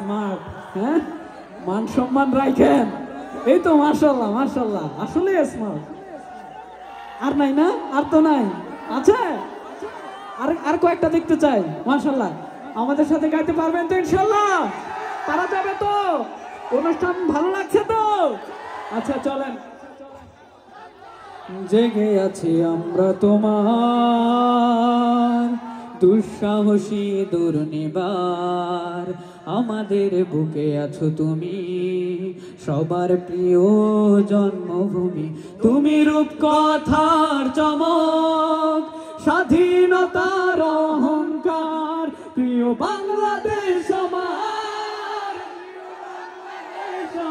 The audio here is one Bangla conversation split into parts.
স্মার্ট, হ্যাঁ মান সম্মান রাখেন, এই তো মাশাআল্লাহ মাশাআল্লাহ, আসলে স্মার্ট। আর নাই না, আর তো নাই, আছে আর আর কয়েকটা দেখতে চাই। মাশাআল্লাহ, আমাদের সাথে গাইতে পারবেন তো ইনশাআল্লাহ? পারা যাবে তো? অনুষ্ঠান ভালো লাগছে তো? আচ্ছা চলেন। জেগে আছি আমরা তোমার দুঃসাহসী দুর্নিবার, আমাদের বুকে আছো তুমি, সবার প্রিয় জন্মভূমি। তুমি রূপকথার চমক, স্বাধীনতার অহংকার, প্রিয় বাংলাদেশ আমার,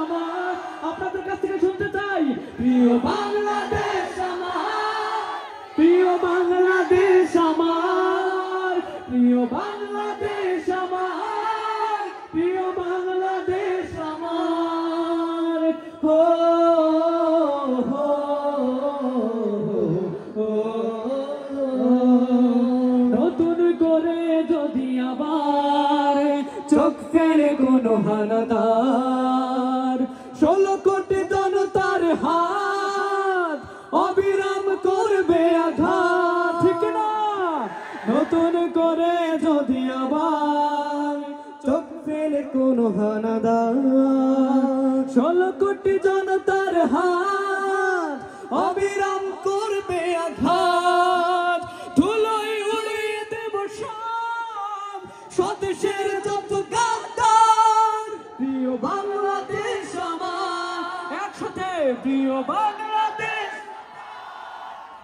আমার আপনাদের কাছ থেকে শুনতে চাই। প্রিয় বাংলাদেশ আমার, প্রিয় বাংলাদেশ আমার, প্রিয় বাংলাদেশ আমার, প্রিয় বাংলাদেশ আমার। হো হো হো, নতুন করে যদি আবার চোখ ফেলে কোনো হানাদার, 16 কোটি জনতার হাত অবিরাম করবে আঘাত, ঠিক না? নতুন করে যদি আবার চোখ ফেলে কোনো হানাদার, 16 কোটি জনতার হাত অবিরাম করবে আঘাত, ধুলোয় উড়িয়ে দেব সব স্বদেশের যত গাদ্দার। প্রিয় বাংলাদেশ আমার, একসাথে প্রিয় বাংলাদেশ,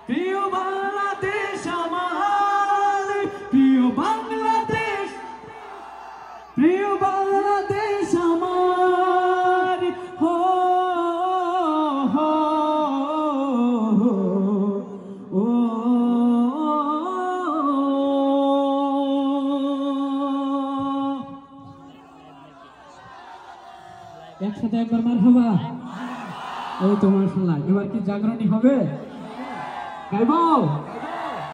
প্রিয় বাংলাদেশ আমার, প্রিয় বাংলাদেশ, প্রিয় বাংলাদেশ আমার। হো হো ও, একসাথে একবার মারহাবা। এই তো মাশাআল্লাহ, এবার কি জাগরণী হবে? গাইবো?